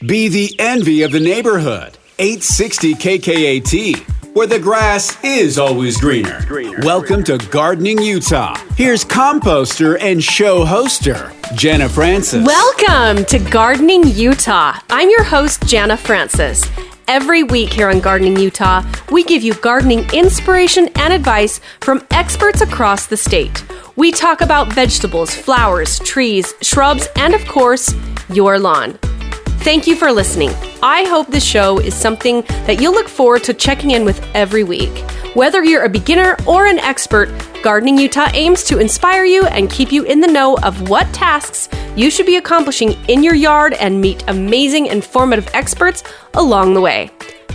Be the envy of the neighborhood. 860 KKAT, where the grass is always greener. Welcome to Gardening Utah. Here's composter and show hoster, Jana Francis. Welcome to Gardening Utah. I'm your host, Jana Francis. Every week here on Gardening Utah, we give you gardening inspiration and advice from experts across the state. We talk about vegetables, flowers, trees, shrubs, and of course, your lawn. Thank you for listening. I hope this show is something that you'll look forward to checking in with every week. Whether you're a beginner or an expert, Gardening Utah aims to inspire you and keep you in the know of what tasks you should be accomplishing in your yard and meet amazing, informative experts along the way.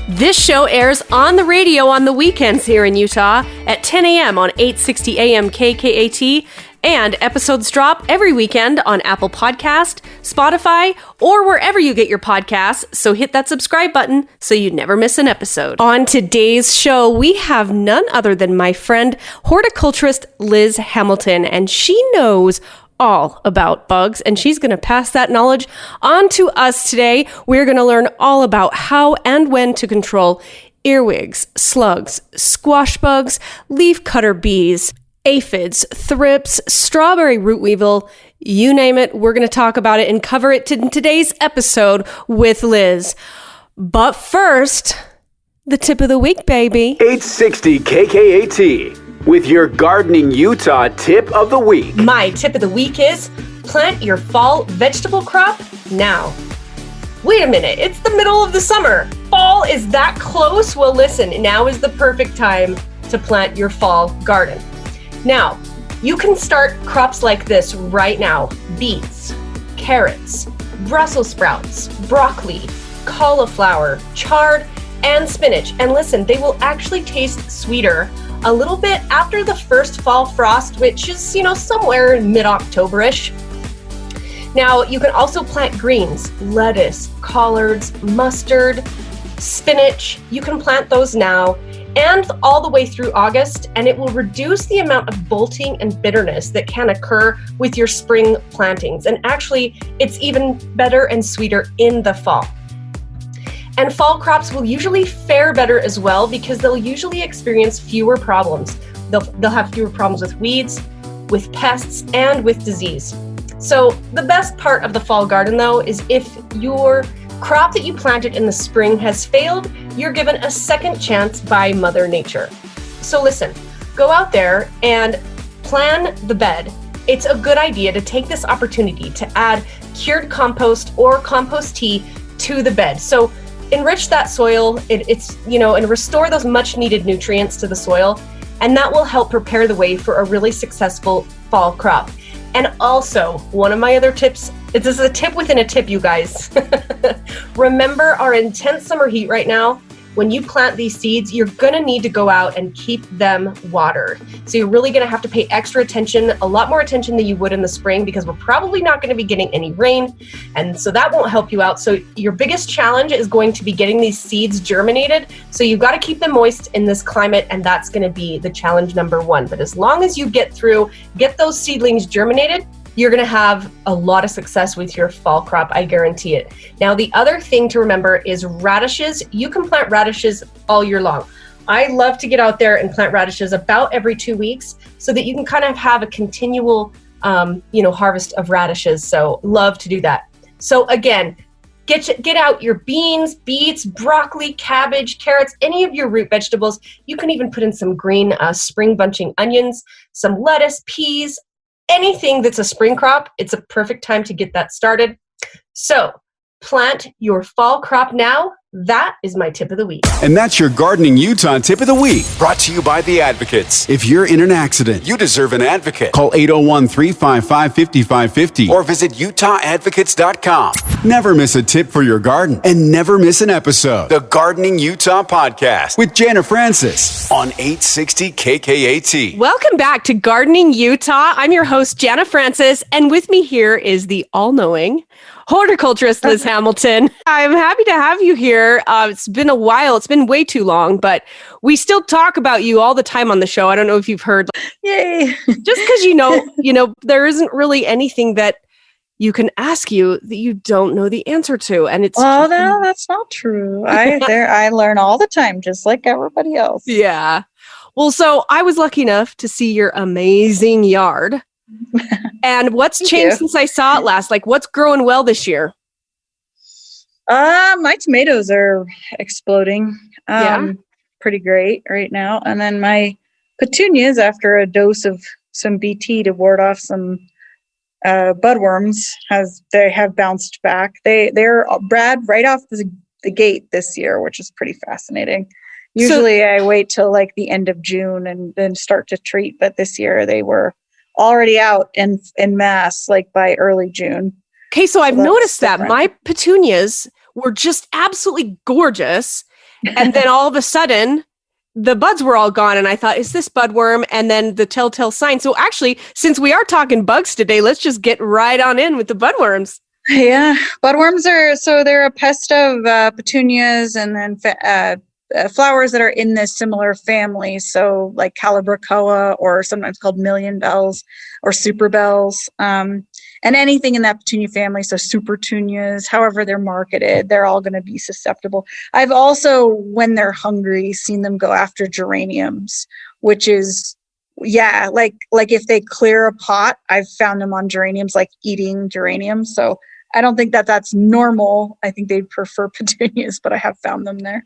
This show airs on the radio on the weekends here in Utah at 10 a.m. on 860 AM KKAT, and episodes drop every weekend on Apple Podcast, Spotify, or wherever you get your podcasts, so hit that subscribe button so you never miss an episode. On today's show, we have none other than my friend, horticulturist Liz Hamilton, and she knows all about bugs, and she's going to pass that knowledge on to us today. We're going to learn all about how and when to control earwigs, slugs, squash bugs, leafcutter bees, aphids, thrips, strawberry root weevil, you name it. We're going to talk about it and cover it in today's episode with Liz. But first, the tip of the week, baby. 860 KKAT with your Gardening Utah tip of the week. My tip of the week is plant your fall vegetable crop now. Wait a minute, it's the middle of the summer. Fall is that close? Well, listen, now is the perfect time to plant your fall garden. Now, you can start crops like this right now. Beets, carrots, Brussels sprouts, broccoli, cauliflower, chard, and spinach. And listen, they will actually taste sweeter a little bit after the first fall frost, which is, somewhere mid-October-ish. Now, you can also plant greens, lettuce, collards, mustard, spinach. You can plant those now and all the way through August, and it will reduce the amount of bolting and bitterness that can occur with your spring plantings. And actually, it's even better and sweeter in the fall. And fall crops will usually fare better as well because they'll usually experience fewer problems. They'll have fewer problems with weeds, with pests, and with disease. So the best part of the fall garden, though, is if your crop that you planted in the spring has failed, you're given a second chance by Mother Nature. So listen, go out there and plan the bed. It's a good idea to take this opportunity to add cured compost or compost tea to the bed. So enrich that soil, and restore those much needed nutrients to the soil, and that will help prepare the way for a really successful fall crop. And also, one of my other tips, this is a tip within a tip, you guys. Remember our intense summer heat right now. When you plant these seeds, you're gonna need to go out and keep them watered. So you're really gonna have to pay extra attention, a lot more attention than you would in the spring, because we're probably not gonna be getting any rain. And so that won't help you out. So your biggest challenge is going to be getting these seeds germinated. So you've gotta keep them moist in this climate, and that's gonna be the challenge number one. But as long as you get those seedlings germinated, you're going to have a lot of success with your fall crop, I guarantee it. Now, the other thing to remember is radishes. You can plant radishes all year long. I love to get out there and plant radishes about every 2 weeks so that you can kind of have a continual, harvest of radishes. So love to do that. So again, get out your beans, beets, broccoli, cabbage, carrots, any of your root vegetables. You can even put in some green spring bunching onions, some lettuce, peas, anything that's a spring crop. It's a perfect time to get that started. So plant your fall crop now. That is my tip of the week. And that's your Gardening Utah tip of the week, brought to you by the Advocates. If you're in an accident, you deserve an advocate. Call 801-355-5550 or visit utahadvocates.com. Never miss a tip for your garden and never miss an episode. The Gardening Utah Podcast with Jana Francis on 860 KKAT. Welcome back to Gardening Utah. I'm your host, Jana Francis, and with me here is the all-knowing horticulturist Liz Hamilton. I'm happy to have you here. It's been a while. It's been way too long, but we still talk about you all the time on the show. I don't know if you've heard. Yay. Just because, there isn't really anything that you can ask you that you don't know the answer to. And it's no, that's not true. I learn all the time, just like everybody else. Yeah. Well, so I was lucky enough to see your amazing yard. And what's changed since I saw it last? Like, what's growing well this year? My tomatoes are exploding. Pretty great right now. And then my petunias, after a dose of some BT to ward off some budworms, they have bounced back. They're Brad right off the gate this year, which is pretty fascinating. Usually I wait till like the end of June and then start to treat, but this year they were already out in mass, like by early June. Okay, so I've noticed that my petunias were just absolutely gorgeous. And then all of a sudden, the buds were all gone. And I thought, is this budworm? And then the telltale sign. So actually, since we are talking bugs today, let's just get right on in with the budworms. Yeah, budworms they're a pest of petunias and then flowers that are in this similar family. So like Calibrachoa, or sometimes called million bells or super bells. And anything in that petunia family, so supertunias, however they're marketed, they're all going to be susceptible. I've also, when they're hungry, seen them go after geraniums, which is, like if they clear a pot, I've found them on geraniums, like eating geraniums. So I don't think that's normal. I think they prefer petunias, but I have found them there.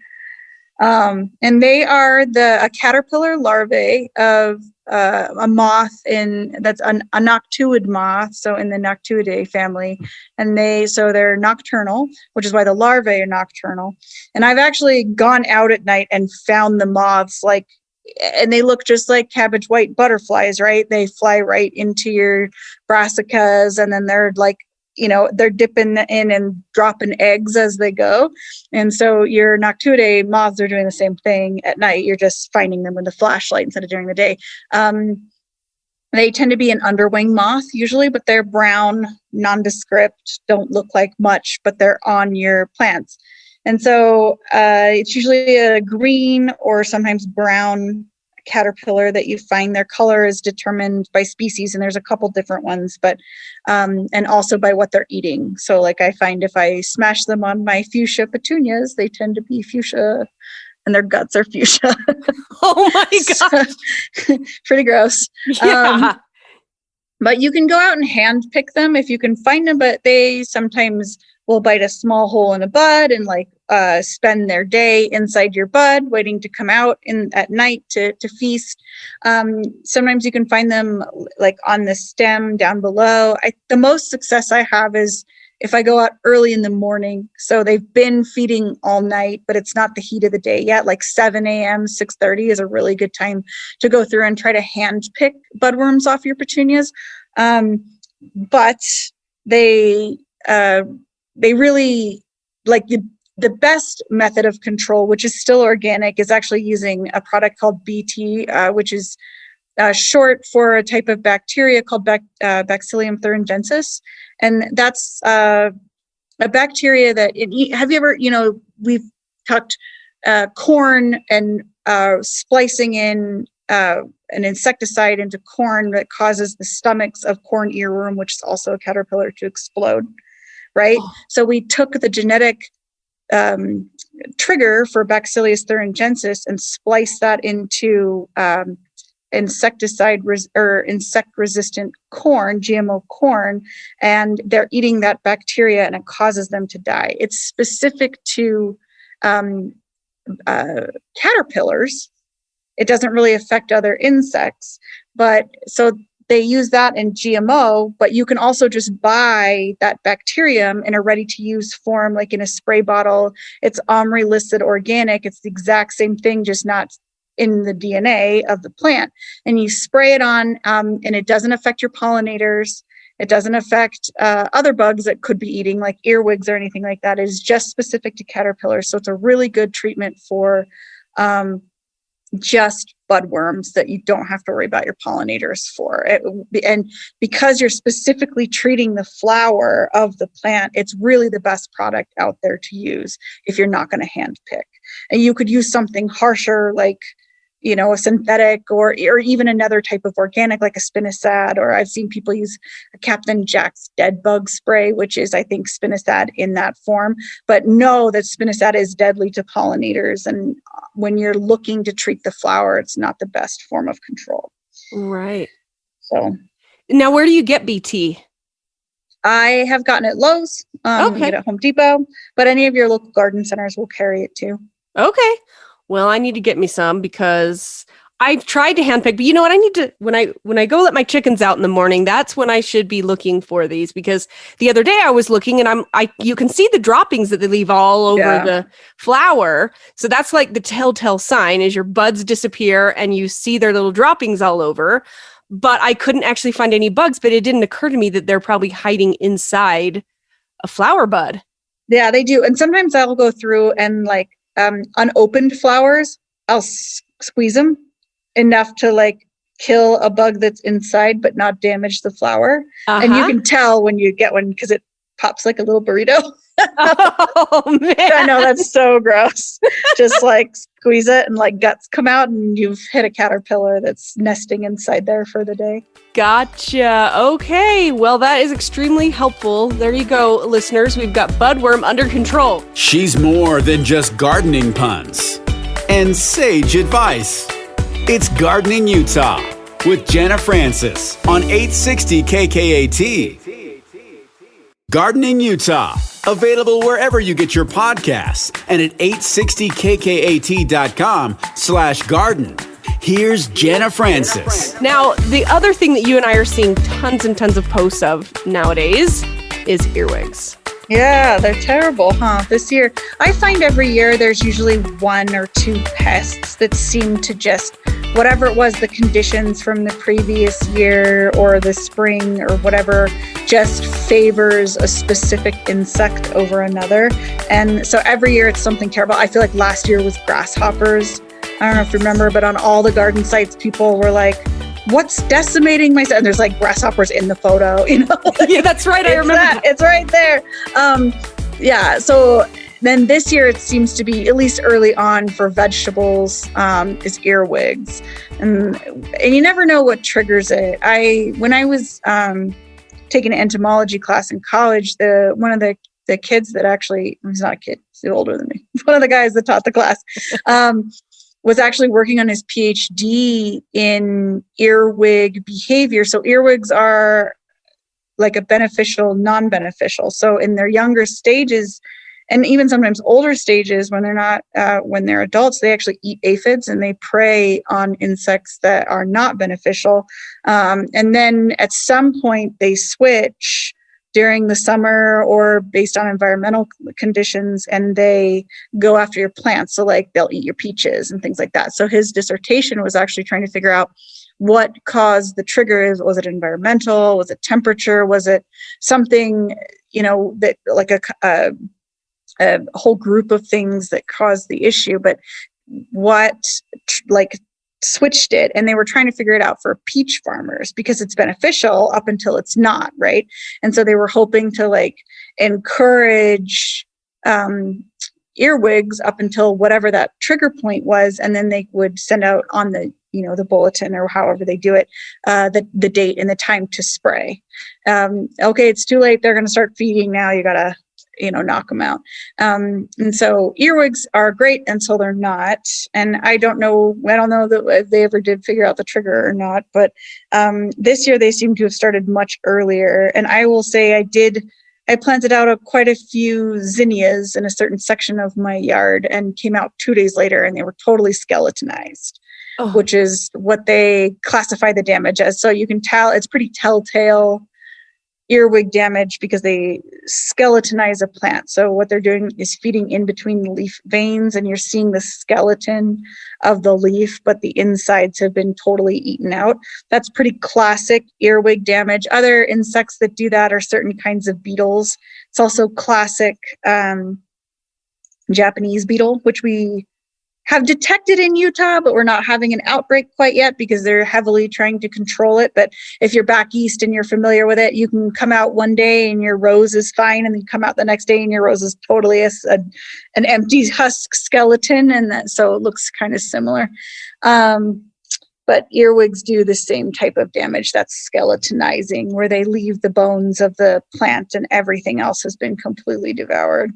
And they are a caterpillar larvae of a moth that's a noctuid moth, so in the Noctuidae family, and they're nocturnal, which is why the larvae are nocturnal. And I've actually gone out at night and found the moths, and they look just like cabbage white butterflies, right? They fly right into your brassicas, and then they're like, they're dipping in and dropping eggs as they go. And so your Noctuidae moths are doing the same thing at night. You're just finding them with a flashlight instead of during the day. They tend to be an underwing moth usually, but they're brown, nondescript, don't look like much, but they're on your plants. And so it's usually a green or sometimes brown caterpillar that you find. Their color is determined by species, and there's a couple different ones, but and also by what they're eating. So like I find if I smash them on my fuchsia petunias, they tend to be fuchsia and their guts are fuchsia. Oh my gosh. So, pretty gross. Yeah. But you can go out and hand pick them if you can find them, but they sometimes will bite a small hole in a bud and spend their day inside your bud waiting to come out at night to feast. Sometimes you can find them like on the stem down below. The most success I have is if I go out early in the morning. So they've been feeding all night, but it's not the heat of the day yet. Like 7 a.m., 6:30 is a really good time to go through and try to hand pick budworms off your petunias. But they really like the best method of control, which is still organic, is actually using a product called BT, which is short for a type of bacteria called Bacillium thuringiensis. And that's a bacteria that have you ever, we've tucked corn and splicing in an insecticide into corn that causes the stomachs of corn earworm, which is also a caterpillar, to explode, right? Oh. So we took the genetic trigger for Bacillus thuringiensis and spliced that into insecticide or insect resistant corn, GMO corn, and they're eating that bacteria and it causes them to die. It's specific to caterpillars. It doesn't really affect other insects, but so they use that in GMO, but you can also just buy that bacterium in a ready-to-use form, like in a spray bottle. It's OMRI listed organic. It's the exact same thing, just not in the DNA of the plant. And you spray it on, and it doesn't affect your pollinators. It doesn't affect other bugs that could be eating, like earwigs or anything like that. It is just specific to caterpillars. So it's a really good treatment for just budworms that you don't have to worry about your pollinators for. And because you're specifically treating the flower of the plant, it's really the best product out there to use if you're not going to hand pick. And you could use something harsher like a synthetic or even another type of organic, like a spinosad, or I've seen people use a Captain Jack's dead bug spray, which is, I think, spinosad in that form. But know that spinosad is deadly to pollinators. And when you're looking to treat the flower, it's not the best form of control. Right. So now, where do you get BT? I have gotten it at Lowe's, you get it at Home Depot, but any of your local garden centers will carry it too. Okay. Well, I need to get me some because I've tried to handpick, but you know what? I need to, when I go let my chickens out in the morning, that's when I should be looking for these, because the other day I was looking and you can see the droppings that they leave all over the flower. So that's like the telltale sign is your buds disappear and you see their little droppings all over. But I couldn't actually find any bugs, but it didn't occur to me that they're probably hiding inside a flower bud. Yeah, they do. And sometimes I'll go through and unopened flowers, I'll squeeze them enough to kill a bug that's inside, but not damage the flower. And you can tell when you get one because it pops like a little burrito. Oh, man. I know, that's so gross. Just squeeze it and guts come out and you've hit a caterpillar that's nesting inside there for the day. Gotcha. Okay. Well, that is extremely helpful. There you go, listeners. We've got budworm under control. She's more than just gardening puns and sage advice. It's Gardening Utah with Jenna Francis on 860 KKAT. Gardening Utah, available wherever you get your podcasts and at 860kkat.com/garden. Here's Jenna Francis. Now, the other thing that you and I are seeing tons and tons of posts of nowadays is earwigs. Yeah, they're terrible, huh? This year, I find every year there's usually one or two pests that seem to just, whatever it was, the conditions from the previous year or the spring or whatever, just favors a specific insect over another. And so every year it's something terrible. I feel like last year was grasshoppers. I don't know if you remember, but on all the garden sites, people were like, what's decimating my... And there's grasshoppers in the photo, Yeah, that's right. I remember. It's right there. So then this year it seems to be, at least early on for vegetables, is earwigs. And you never know what triggers it. When I was taking an entomology class in college, one of the kids that actually... He's not a kid, he's older than me. One of the guys that taught the class... was actually working on his PhD in earwig behavior. So earwigs are a beneficial, non-beneficial. So in their younger stages, and even sometimes older stages, when they're adults, they actually eat aphids and they prey on insects that are not beneficial. And then at some point they switch during the summer or based on environmental conditions, and they go after your plants. So they'll eat your peaches and things like that. So his dissertation was actually trying to figure out what caused the triggers. Was it environmental? Was it temperature? Was it something, that a whole group of things that caused the issue, but what switched it? And they were trying to figure it out for peach farmers because it's beneficial up until it's not, right? And so they were hoping to encourage earwigs up until whatever that trigger point was, and then they would send out on the the bulletin or however they do it, the date and the time to spray. Okay, it's too late, they're going to start feeding now, you gotta knock them out. And so earwigs are great until they're not. And I don't know that if they ever did figure out the trigger or not, but this year they seem to have started much earlier. And I will say I planted out quite a few zinnias in a certain section of my yard and came out 2 days later and they were totally skeletonized, which is what they classify the damage as. So you can tell it's pretty telltale earwig damage because they skeletonize a plant. So what they're doing is feeding in between the leaf veins and you're seeing the skeleton of the leaf, but the insides have been totally eaten out. That's pretty classic earwig damage. Other insects that do that are certain kinds of beetles. It's also classic Japanese beetle, which we have detected in Utah, but we're not having an outbreak quite yet because they're heavily trying to control it. But if you're back east and you're familiar with it, you can come out one day and your rose is fine, and then come out the next day and your rose is totally an empty husk skeleton, and so it looks kind of similar. But earwigs do the same type of damage. That's skeletonizing, where they leave the bones of the plant and everything else has been completely devoured.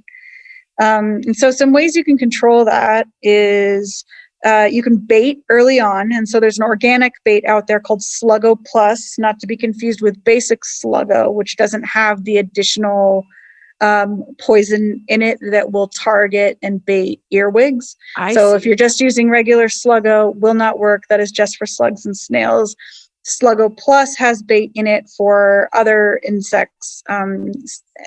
And so some ways you can control that is you can bait early on. And so there's an organic bait out there called Sluggo Plus, not to be confused with basic Sluggo, which doesn't have the additional poison in it that will target and bait earwigs. If you're just using regular Sluggo, will not work. That is just for slugs and snails. Sluggo Plus has bait in it for other insects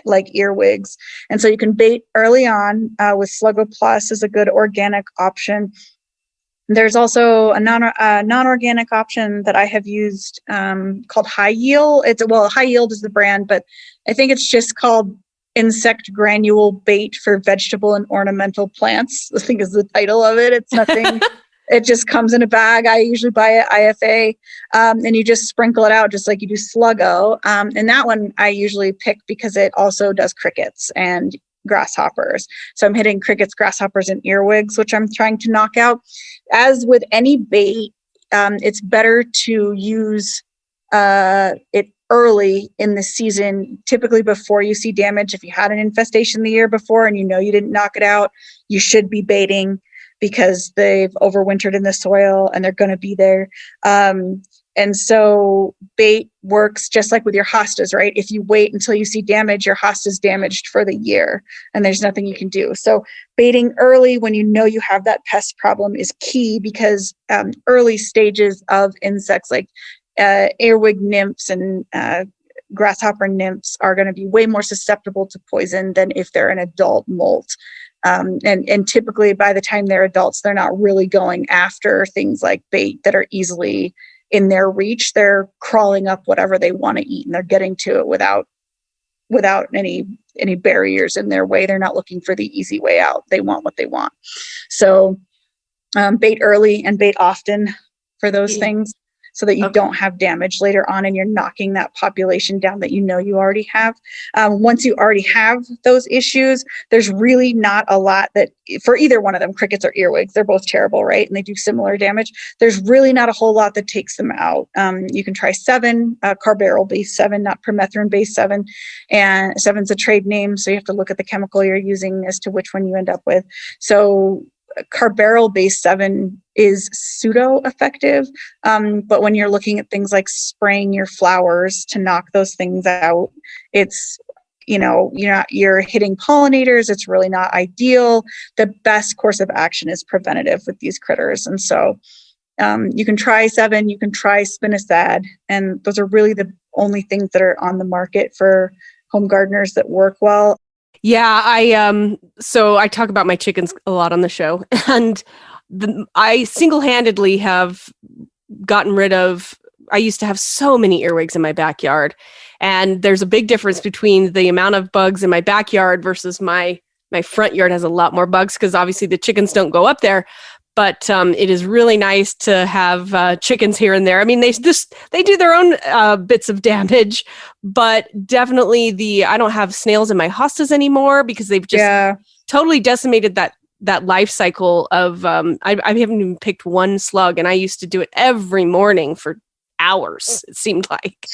like earwigs. And so you can bait early on with Sluggo Plus is a good organic option. There's also a non-organic option that I have used called High Yield. High Yield is the brand, but I think it's just called Insect Granule Bait for Vegetable and Ornamental Plants, I think is the title of it. It's nothing. It just comes in a bag. I usually buy it IFA, and you just sprinkle it out just like you do Sluggo. And that one I usually pick because it also does crickets and grasshoppers. So I'm hitting crickets, grasshoppers, and earwigs, which I'm trying to knock out. As with any bait, it's better to use it early in the season, typically before you see damage. If you had an infestation the year before and you know you didn't knock it out, you should be baiting because they've overwintered in the soil and they're going to be there. And so bait works just like with your hostas, right? If you wait until you see damage, your hosta's damaged for the year and there's nothing you can do. So baiting early when you know you have that pest problem is key, because early stages of insects like earwig nymphs and grasshopper nymphs are going to be way more susceptible to poison than if they're an adult molt. And typically by the time they're adults, they're not really going after things like bait that are easily in their reach. They're crawling up whatever they want to eat and they're getting to it without any barriers in their way. They're not looking for the easy way out. They want what they want. So bait early and bait often for those things, so that you don't have damage later on and you're knocking that population down that you know you already have. Once you already have those issues, there's really not a lot that, for either one of them, crickets or earwigs, they're both terrible, right? And they do similar damage. There's really not a whole lot that takes them out. You can try 7, carbaryl-based 7, not permethrin-based 7. And 7's a trade name, so you have to look at the chemical you're using as to which one you end up with. So carbaryl-based 7 is pseudo effective, but when you're looking at things like spraying your flowers to knock those things out, it's, you're hitting pollinators. It's really not ideal. The best course of action is preventative with these critters. And so you can try 7, you can try spinosad, and those are really the only things that are on the market for home gardeners that work well. Yeah, so I talk about my chickens a lot on the show, and I single-handedly have gotten rid of, I used to have so many earwigs in my backyard, and there's a big difference between the amount of bugs in my backyard versus my front yard has a lot more bugs, because obviously the chickens don't go up there. But it is really nice to have chickens here and there. I mean, they do their own bits of damage, but definitely I don't have snails in my hostas anymore because they've just totally decimated that life cycle of, I haven't even picked one slug, and I used to do it every morning for hours, it seemed like.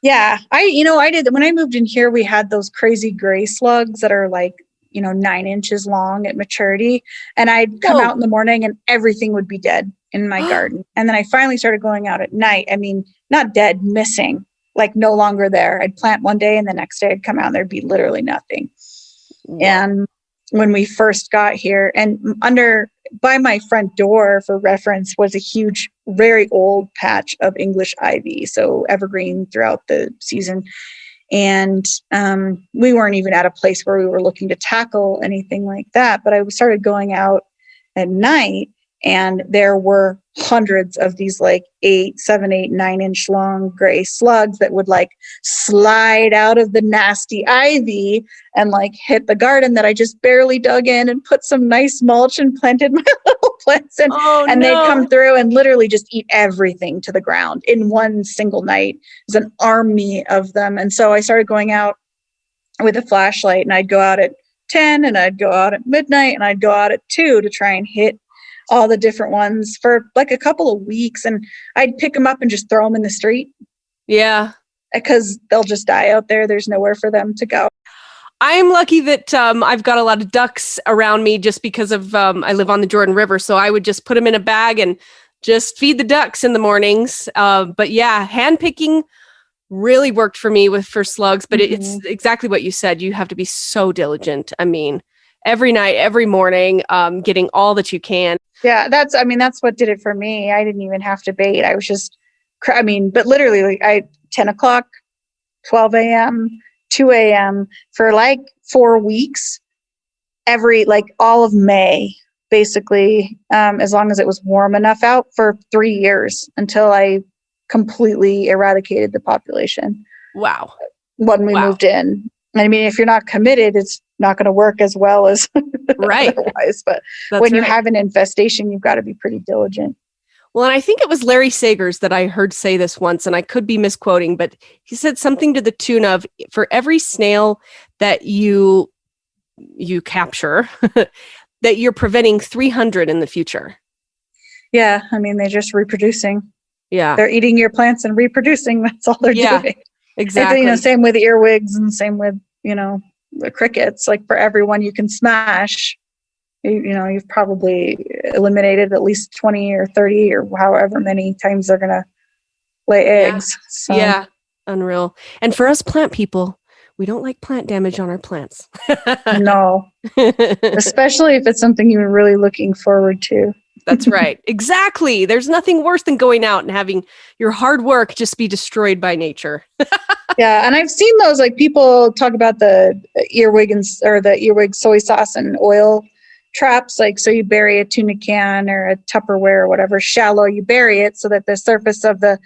Yeah, I did. When I moved in here, we had those crazy gray slugs that are like, 9 inches long at maturity. And I'd come out in the morning and everything would be dead in my garden. And then I finally started going out at night. I mean, not dead, missing, like no longer there. I'd plant one day and the next day I'd come out and there'd be literally nothing. Yeah. And when we first got here, and by my front door, for reference, was a huge, very old patch of English ivy. So evergreen throughout the season. And we weren't even at a place where we were looking to tackle anything like that. But I started going out at night, and there were hundreds of these like 7, 8, 9 inch long gray slugs that would like slide out of the nasty ivy and like hit the garden that I just barely dug in and put some nice mulch and planted my little plants, and Oh, they'd no. come through and literally just eat everything to the ground in one single night. There's an army of them. And so I started going out with a flashlight, and I'd go out at 10 and I'd go out at midnight and I'd go out at 2 to try and hit all the different ones for like a couple of weeks. And I'd pick them up and just throw them in the street. Yeah. Because they'll just die out there. There's nowhere for them to go. I'm lucky that I've got a lot of ducks around me just because of I live on the Jordan River. So I would just put them in a bag and just feed the ducks in the mornings. But yeah, hand picking really worked for me for slugs. But it's exactly what you said. You have to be so diligent. I mean, every night, every morning, getting all that you can. Yeah, that's what did it for me. I didn't even have to bait. I was just, but literally like 10 o'clock, 12 a.m., 2 a.m. for like 4 weeks, all of May, basically, as long as it was warm enough out, for 3 years, until I completely eradicated the population. Wow. When we moved in. I mean, if you're not committed, it's not going to work as well as right. otherwise. But That's when you have an infestation, you've got to be pretty diligent. Well, and I think it was Larry Sagers that I heard say this once, and I could be misquoting, but he said something to the tune of, for every snail that you capture, that you're preventing 300 in the future. Yeah, I mean, they're just reproducing. Yeah. They're eating your plants and reproducing. That's all they're doing. Exactly. And, same with earwigs and same with, the crickets. Like, for everyone you can smash, you've probably eliminated at least 20 or 30 or however many times they're going to lay eggs. So. Yeah, unreal. And for us plant people, we don't like plant damage on our plants. No, especially if it's something you were really looking forward to. That's right. Exactly. There's nothing worse than going out and having your hard work just be destroyed by nature. Yeah. And I've seen those, like, people talk about the earwig or the earwig soy sauce and oil traps. Like, so you bury a tuna can or a Tupperware or whatever shallow, you bury it so that the surface of the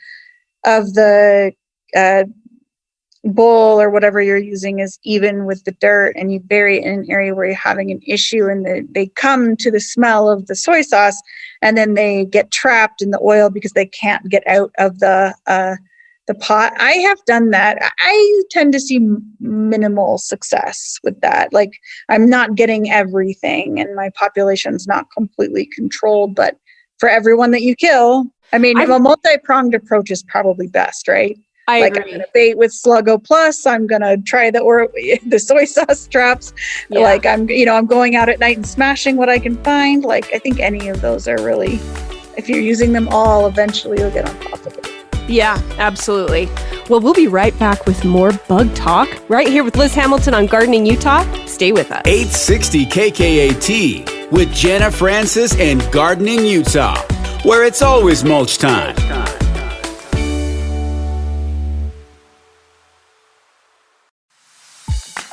bowl or whatever you're using is even with the dirt, and you bury it in an area where you're having an issue, and they come to the smell of the soy sauce, and then they get trapped in the oil because they can't get out of the pot. I have done that. I tend to see minimal success with that. Like, I'm not getting everything and my population's not completely controlled, but for everyone that you kill, a multi-pronged approach is probably best, right? I agree. I'm going to bait with Sluggo Plus. I'm going to try the soy sauce traps. Yeah. Like, I'm going out at night and smashing what I can find. Like, I think any of those are really, if you're using them all, eventually you'll get on top of it. Yeah, absolutely. Well, we'll be right back with more bug talk right here with Liz Hamilton on Gardening Utah. Stay with us. 860 KKAT with Jenna Francis and Gardening Utah, where it's always mulch time.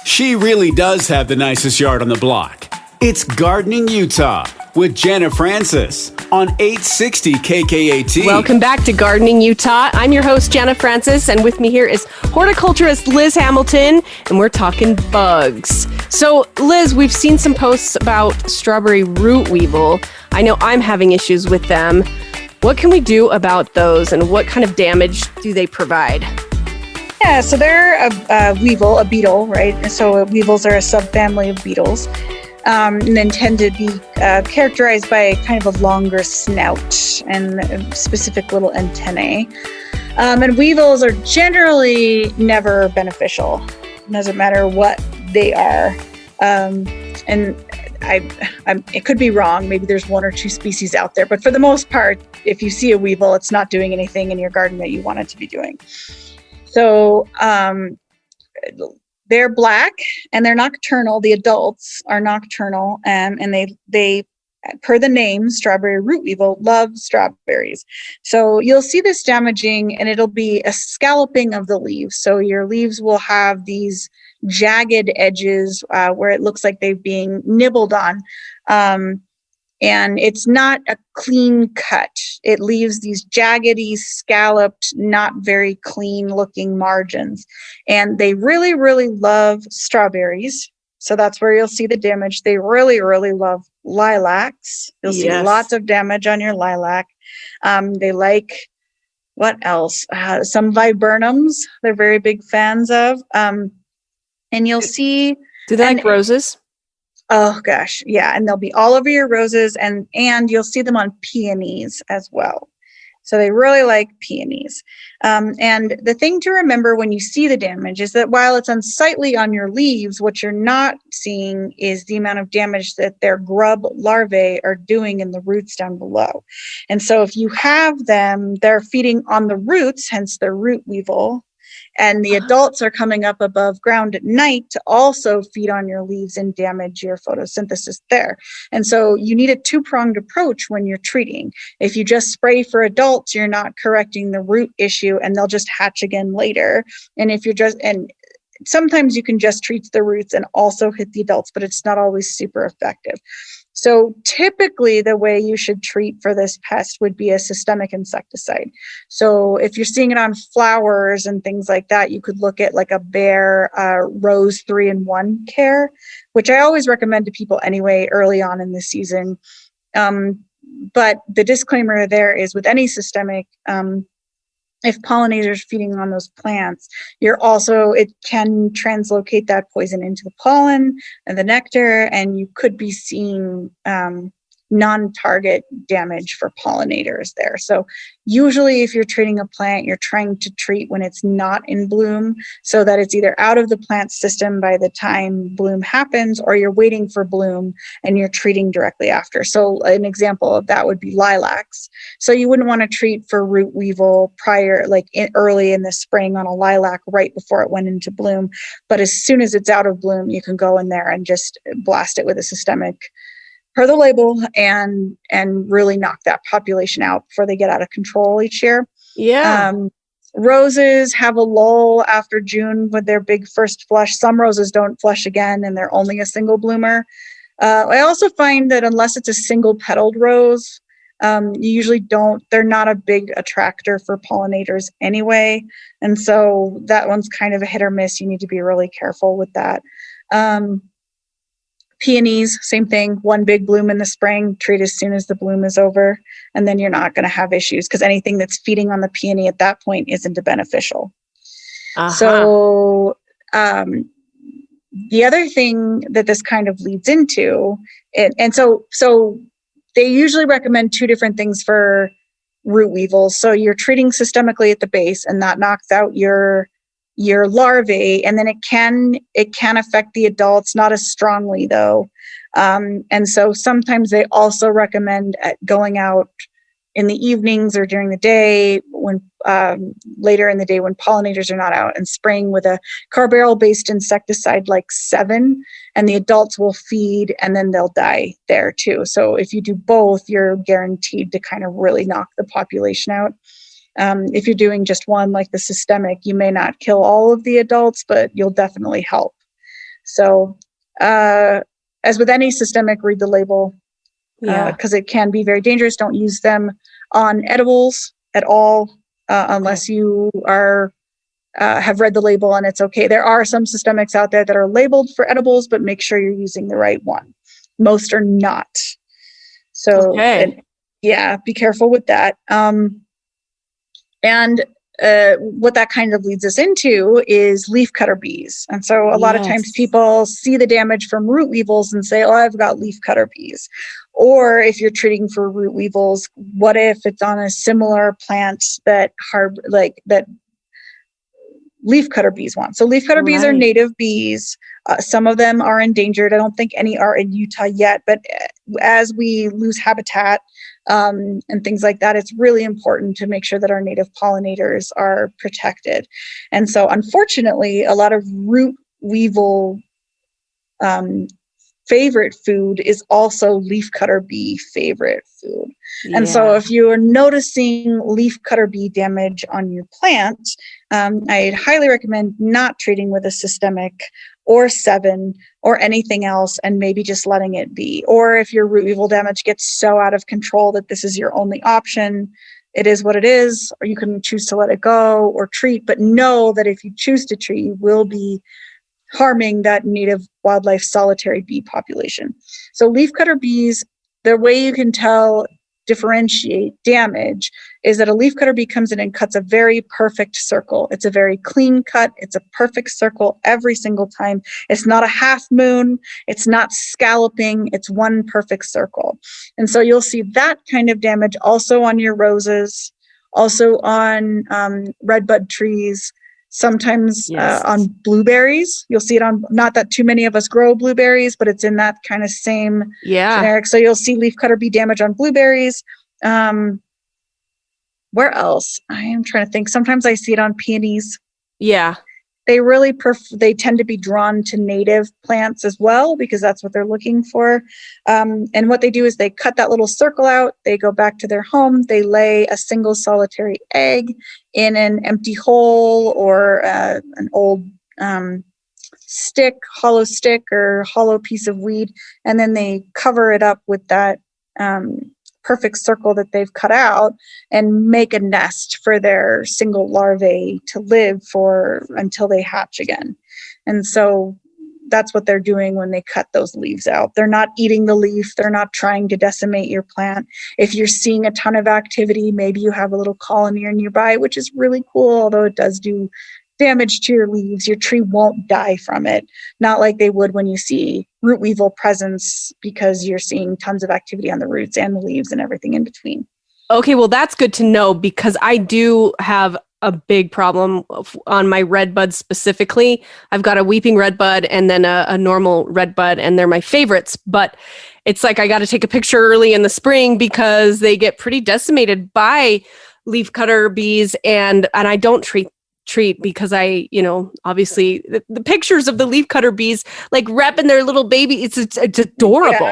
She really does have the nicest yard on the block. It's Gardening Utah with Jenna Francis on 860 KKAT. Welcome back to Gardening Utah. I'm your host, Jenna Francis, and with me here is horticulturist Liz Hamilton, and we're talking bugs. So, Liz, we've seen some posts about strawberry root weevil. I know I'm having issues with them. What can we do about those, and what kind of damage do they provide? Yeah, so they're a weevil, a beetle, right? So weevils are a subfamily of beetles, and then tend to be characterized by kind of a longer snout and specific little antennae. And weevils are generally never beneficial. It doesn't matter what they are. And it could be wrong. Maybe there's one or two species out there, but for the most part, if you see a weevil, it's not doing anything in your garden that you want it to be doing. So they're black and they're nocturnal. The adults are nocturnal, and they, per the name, strawberry root weevil, love strawberries. So you'll see this damaging, and it'll be a scalloping of the leaves. So your leaves will have these jagged edges where it looks like they're being nibbled on. And it's not a clean cut. It leaves these jaggedy, scalloped, not very clean looking margins. And they really, really love strawberries. So that's where you'll see the damage. They really, really love lilacs. You'll see Yes. lots of damage on your lilac. They like, what else? Some viburnums. They're very big fans of. And you'll see. Do they like roses? Oh gosh, yeah, and they'll be all over your roses, and you'll see them on peonies as well. So they really like peonies. And the thing to remember when you see the damage is that while it's unsightly on your leaves, what you're not seeing is the amount of damage that their grub larvae are doing in the roots down below. And so if you have them, they're feeding on the roots, hence their root weevil. And the adults are coming up above ground at night to also feed on your leaves and damage your photosynthesis there. And so you need a two-pronged approach when you're treating. If you just spray for adults, you're not correcting the root issue and they'll just hatch again later. And if you're sometimes you can just treat the roots and also hit the adults, but it's not always super effective. So typically the way you should treat for this pest would be a systemic insecticide. So if you're seeing it on flowers and things like that, you could look at like a Bayer Rose 3-in-1 care, which I always recommend to people anyway early on in the season. But the disclaimer there is with any systemic, if pollinators feeding on those plants, it can translocate that poison into the pollen and the nectar, and you could be seeing non-target damage for pollinators there. So usually if you're treating a plant, you're trying to treat when it's not in bloom so that it's either out of the plant system by the time bloom happens, or you're waiting for bloom and you're treating directly after. So an example of that would be lilacs. So you wouldn't want to treat for root weevil early in the spring on a lilac right before it went into bloom. But as soon as it's out of bloom, you can go in there and just blast it with a systemic per the label and really knock that population out before they get out of control each year. Yeah. Roses have a lull after June with their big first flush. Some roses don't flush again and they're only a single bloomer. I also find that unless it's a single petaled rose, you usually they're not a big attractor for pollinators anyway. And so that one's kind of a hit or miss. You need to be really careful with that. Peonies, same thing, one big bloom in the spring, treat as soon as the bloom is over, and then you're not going to have issues because anything that's feeding on the peony at that point isn't beneficial. So the other thing that this kind of leads into, so they usually recommend two different things for root weevils. So you're treating systemically at the base, and that knocks out your larvae, and then it can affect the adults, not as strongly though. And so sometimes they also recommend going out in the evenings or during the day when later in the day when pollinators are not out, and spraying with a carbaryl based insecticide like 7, and the adults will feed and then they'll die there too. So if you do both, you're guaranteed to kind of really knock the population out. If you're doing just one, like the systemic, you may not kill all of the adults, but you'll definitely help. So, as with any systemic, read the label, because it can be very dangerous. Don't use them on edibles at all, unless you have read the label and it's okay. There are some systemics out there that are labeled for edibles, but make sure you're using the right one. Most are not. So, be careful with that. And what that kind of leads us into is leafcutter bees. And so a lot of times people see the damage from root weevils and say, oh, I've got leafcutter bees. Or if you're treating for root weevils, what if it's on a similar plant that leafcutter bees want? So leafcutter bees are native bees. Some of them are endangered. I don't think any are in Utah yet, but as we lose habitat and things like that, it's really important to make sure that our native pollinators are protected. And so unfortunately, a lot of root weevil favorite food is also leafcutter bee favorite food. Yeah. And so if you are noticing leafcutter bee damage on your plant, I'd highly recommend not treating with a systemic or 7 or anything else, and maybe just letting it be. Or if your root weevil damage gets so out of control that this is your only option, it is what it is, or you can choose to let it go or treat, but know that if you choose to treat, you will be harming that native wildlife solitary bee population. So leafcutter bees, the way you can differentiate damage is that a leafcutter bee comes in and cuts a very perfect circle. It's a very clean cut. It's a perfect circle every single time. It's not a half moon. It's not scalloping. It's one perfect circle. And so you'll see that kind of damage also on your roses, also on redbud trees, sometimes on blueberries. You'll see it on, not that too many of us grow blueberries, but it's in that kind of same generic. So you'll see leafcutter bee damage on blueberries. Where else? I am trying to think. Sometimes I see it on peonies. Yeah. They really they tend to be drawn to native plants as well, because that's what they're looking for. And what they do is they cut that little circle out. They go back to their home. They lay a single solitary egg in an empty hole or an old stick, hollow stick or hollow piece of weed. And then they cover it up with that perfect circle that they've cut out and make a nest for their single larvae to live for until they hatch again. And so that's what they're doing when they cut those leaves out. They're not eating the leaf. They're not trying to decimate your plant. If you're seeing a ton of activity, maybe you have a little colony nearby, which is really cool, although it does do damage to your leaves. Your tree won't die from it, not like they would when you see root weevil presence, because you're seeing tons of activity on the roots and the leaves and everything in between. Okay, well, that's good to know, because I do have a big problem on my redbud specifically. I've got a weeping redbud and then a normal redbud, and they're my favorites. But it's like I got to take a picture early in the spring because they get pretty decimated by leafcutter bees, and I don't treat because I, obviously the pictures of the leafcutter bees like wrapping their little baby, it's adorable.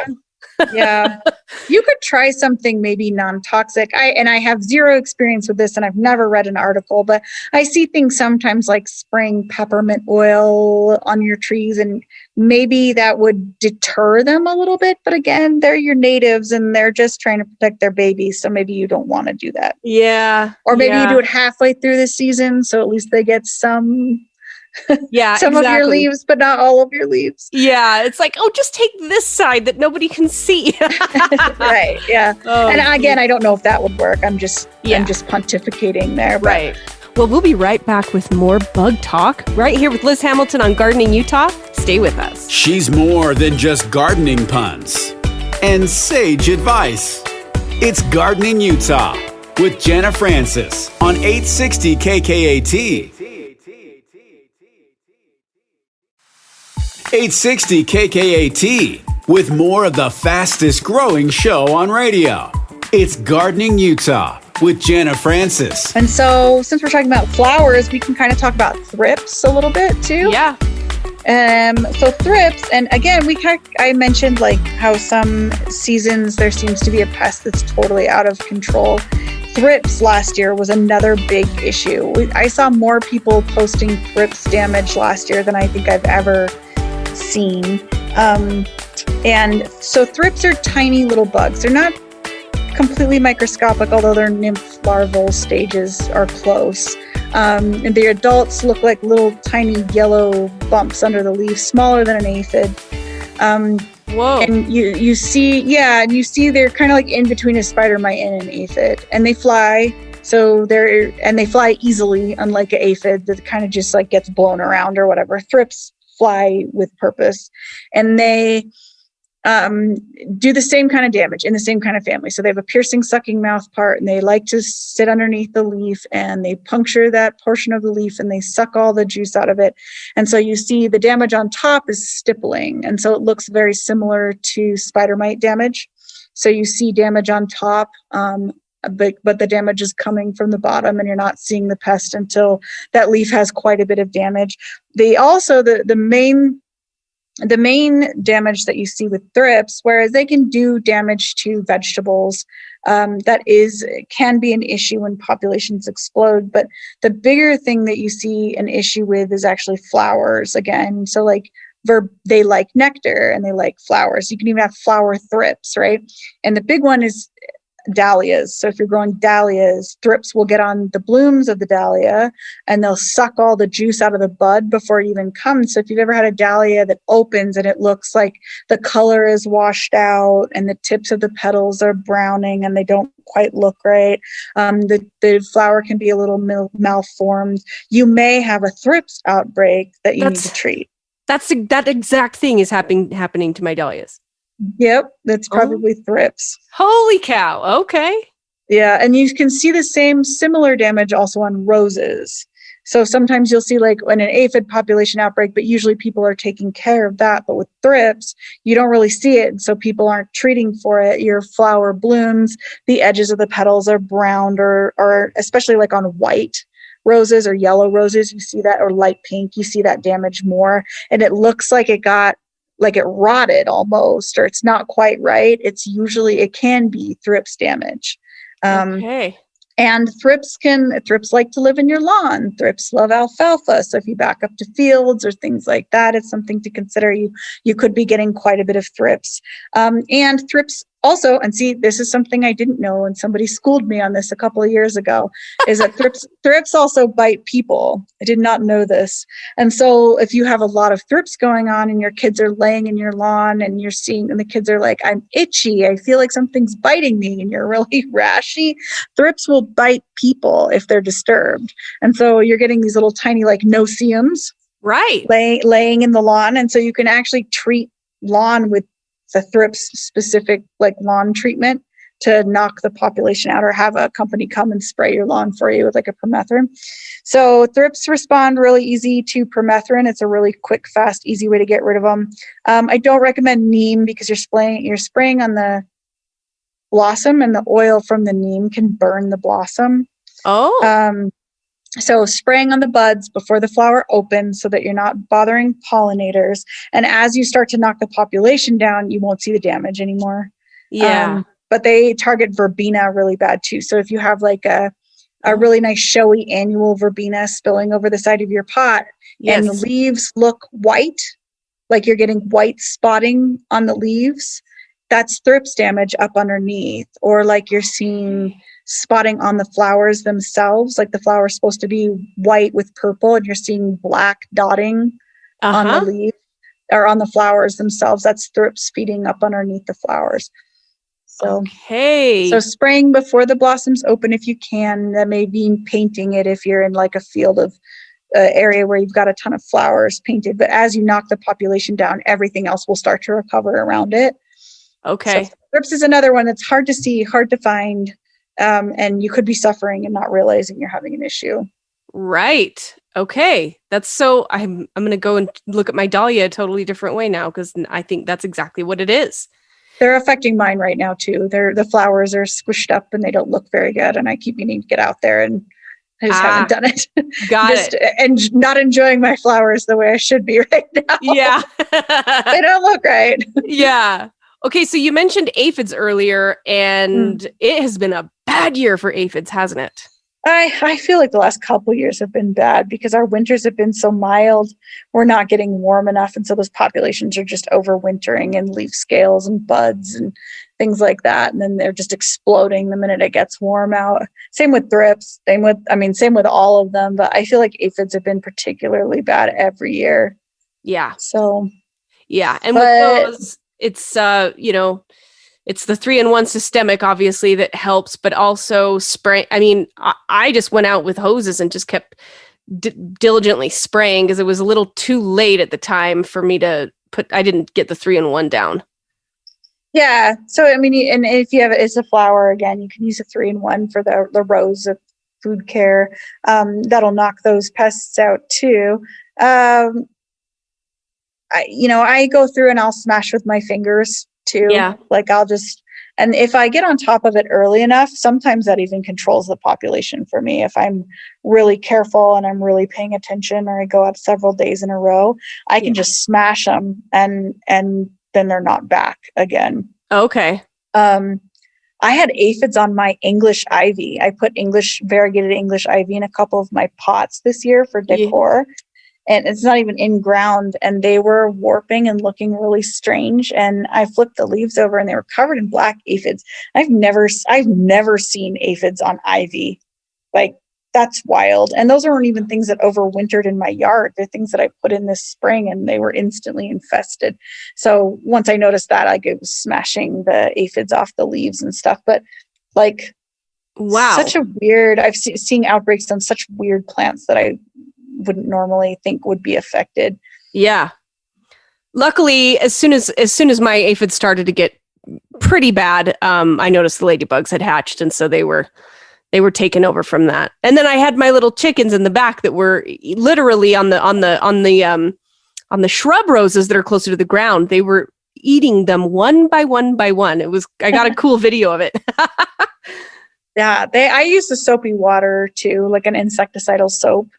Yeah. You could try something maybe non-toxic. I have zero experience with this, and I've never read an article, but I see things sometimes like spraying peppermint oil on your trees, and maybe that would deter them a little bit. But again, they're your natives and they're just trying to protect their babies. So maybe you don't want to do that. Yeah. Or maybe you do it halfway through the season, so at least they get some of your leaves, but not all of your leaves. Yeah, it's like, just take this side that nobody can see. Right. Yeah. And again, I don't know if that would work. I'm just pontificating there. But. Right. Well, we'll be right back with more bug talk right here with Liz Hamilton on Gardening Utah. Stay with us. She's more than just gardening puns and sage advice. It's Gardening Utah with Jenna Francis on 860 KKAT. 860 KKAT with more of the fastest growing show on radio. It's Gardening Utah with Jenna Francis. And so since we're talking about flowers, we can kind of talk about thrips a little bit too. Yeah. So thrips, and again, I mentioned like how some seasons there seems to be a pest that's totally out of control. Thrips last year was another big issue. I saw more people posting thrips damage last year than I think I've ever seen. And so thrips are tiny little bugs. They're not completely microscopic, although their nymph larval stages are close. And the adults look like little tiny yellow bumps under the leaves, smaller than an aphid. Whoa. And you see they're kind of like in between a spider mite and an aphid, and they fly. So they fly easily, unlike an aphid that kind of just like gets blown around or whatever. Thrips fly with purpose, and they do the same kind of damage in the same kind of family. So they have a piercing, sucking mouth part, and they like to sit underneath the leaf, and they puncture that portion of the leaf, and they suck all the juice out of it. And so you see the damage on top is stippling, and so it looks very similar to spider mite damage. So you see damage on top, but the damage is coming from the bottom, and you're not seeing the pest until that leaf has quite a bit of damage. The main damage that you see with thrips, whereas they can do damage to vegetables, can be an issue when populations explode. But the bigger thing that you see an issue with is actually flowers again. So like they like nectar and they like flowers. You can even have flower thrips, right? And the big one is dahlias. So if you're growing dahlias, thrips will get on the blooms of the dahlia and they'll suck all the juice out of the bud before it even comes. So if you've ever had a dahlia that opens and it looks like the color is washed out and the tips of the petals are browning and they don't quite look right, the flower can be a little malformed. You may have a thrips outbreak that you need to treat. That exact thing is happening to my dahlias. Yep, that's probably thrips. Holy cow. Okay. Yeah, and you can see the similar damage also on roses. So sometimes you'll see like when an aphid population outbreak, but usually people are taking care of that. But with thrips, you don't really see it. And so people aren't treating for it. Your flower blooms, the edges of the petals are browned or especially like on white roses or yellow roses, you see that, or light pink, you see that damage more. And it looks like it rotted almost, or it's not quite right. It can be thrips damage. Okay. And thrips like to live in your lawn. Thrips love alfalfa. So if you back up to fields or things like that, it's something to consider. You could be getting quite a bit of thrips. And thrips also, and see, this is something I didn't know, and somebody schooled me on this a couple of years ago, is that thrips also bite people. I did not know this. And so if you have a lot of thrips going on and your kids are laying in your lawn and the kids are like, I'm itchy, I feel like something's biting me, and you're really rashy, thrips will bite people if they're disturbed. And so you're getting these little tiny like no-see-ums laying in the lawn. And so you can actually treat lawn with the thrips specific like lawn treatment to knock the population out, or have a company come and spray your lawn for you with like a permethrin. So thrips respond really easy to permethrin. It's a really quick, fast, easy way to get rid of them. I don't recommend neem because you're spraying on the blossom, and the oil from the neem can burn the blossom. So spraying on the buds before the flower opens so that you're not bothering pollinators. And as you start to knock the population down, you won't see the damage anymore. Yeah. But they target verbena really bad too. So if you have like a really nice showy annual verbena spilling over the side of your pot, and the leaves look white, like you're getting white spotting on the leaves, that's thrips damage up underneath. Or like you're seeing spotting on the flowers themselves, like the flower is supposed to be white with purple and you're seeing black dotting on the leaf or on the flowers themselves. That's thrips feeding up underneath the flowers. So spraying before the blossoms open if you can. That may mean painting it if you're in like a field of area where you've got a ton of flowers painted. But as you knock the population down, everything else will start to recover around it. Okay. So thrips is another one that's hard to see, hard to find. And you could be suffering and not realizing you're having an issue. Right. Okay. That's so I'm going to go and look at my dahlia a totally different way now, because I think that's exactly what it is. They're affecting mine right now too. The flowers are squished up and they don't look very good. And I keep meaning to get out there, and I just haven't done it. Got it. And not enjoying my flowers the way I should be right now. Yeah. They don't look right. Yeah. Okay, so you mentioned aphids earlier, and it has been a bad year for aphids, hasn't it? I feel like the last couple years have been bad because our winters have been so mild. We're not getting warm enough, and so those populations are just overwintering in leaf scales and buds and things like that, and then they're just exploding the minute it gets warm out. Same with thrips. Same with all of them. But I feel like aphids have been particularly bad every year. Yeah. So. Yeah, and with those, it's it's the 3-in-1 systemic, obviously, that helps, but also spray. I mean, I just went out with hoses and just kept diligently spraying because it was a little too late at the time for me to I didn't get the 3-in-1 down. Yeah. So, I mean, and if you have it's a flower, again, you can use a 3-in-1 for the rows of food care. That'll knock those pests out too. I go through and I'll smash with my fingers too. Yeah. Like and if I get on top of it early enough, sometimes that even controls the population for me. If I'm really careful and I'm really paying attention, or I go out several days in a row, I can just smash them and then they're not back again. Okay. I had aphids on my English ivy. I put variegated English ivy in a couple of my pots this year for decor. and it's not even in ground, and they were warping and looking really strange. And I flipped the leaves over and they were covered in black aphids. I've never seen aphids on ivy. Like, that's wild. And those aren't even things that overwintered in my yard. They're things that I put in this spring and they were instantly infested. So once I noticed that, I was smashing the aphids off the leaves and stuff. But like, wow, such a weird, I've seen outbreaks on such weird plants that I wouldn't normally think would be affected. Yeah. Luckily, as soon as my aphids started to get pretty bad, I noticed the ladybugs had hatched, and so they were taken over from that. And then I had my little chickens in the back that were literally on the shrub roses that are closer to the ground. They were eating them one by one by one. I got a cool video of it. Yeah, I use the soapy water too, like an insecticidal soap.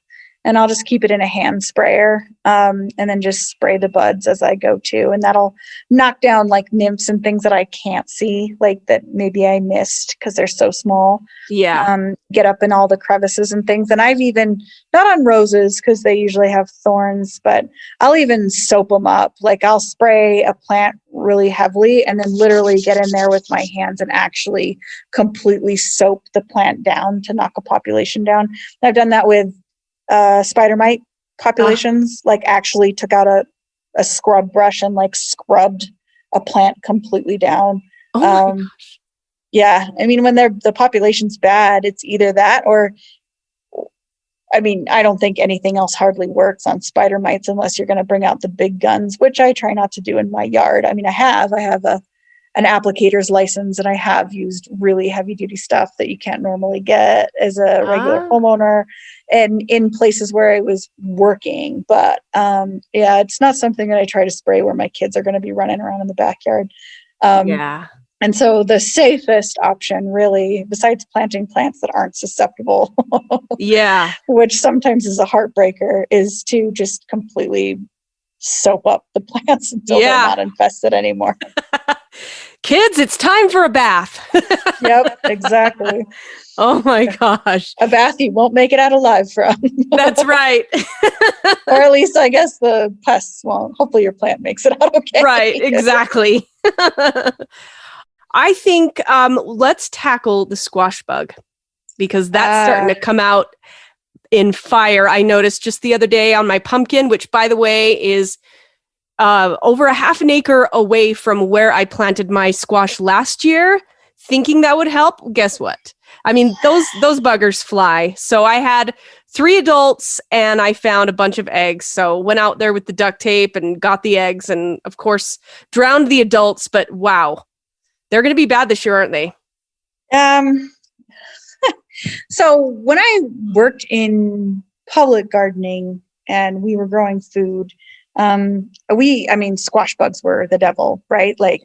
And I'll just keep it in a hand sprayer, and then just spray the buds as I go too. And that'll knock down like nymphs and things that I can't see, like that maybe I missed because they're so small. Yeah. Get up in all the crevices and things. And I've even, not on roses because they usually have thorns, but I'll even soap them up. Like, I'll spray a plant really heavily and then literally get in there with my hands and actually completely soap the plant down to knock a population down. I've done that with spider mite populations, like actually took out a scrub brush and like scrubbed a plant completely down. Oh my gosh. Yeah. I mean, when the population's bad, it's either that or, I mean, I don't think anything else hardly works on spider mites unless you're going to bring out the big guns, which I try not to do in my yard. I mean, I have an applicator's license, and I have used really heavy duty stuff that you can't normally get as a regular homeowner and in places where I was working. But yeah, it's not something that I try to spray where my kids are going to be running around in the backyard. Yeah. And so the safest option really, besides planting plants that aren't susceptible, Yeah. which sometimes is a heartbreaker, is to just completely soap up the plants until they're not infested anymore. Kids, it's time for a bath. Yep, exactly. Oh my gosh. A bath you won't make it out alive from. That's right. Or at least I guess the pests won't. Hopefully your plant makes it out okay. Right, exactly. I think let's tackle the squash bug, because that's starting to come out in fire. I noticed just the other day on my pumpkin, which by the way is over a half an acre away from where I planted my squash last year, thinking that would help. Guess what? I mean, those buggers fly. So I had 3 adults and I found a bunch of eggs. So went out there with the duct tape and got the eggs and of course drowned the adults. But wow, they're going to be bad this year, aren't they? So when I worked in public gardening and we were growing food, squash bugs were the devil, right? Like,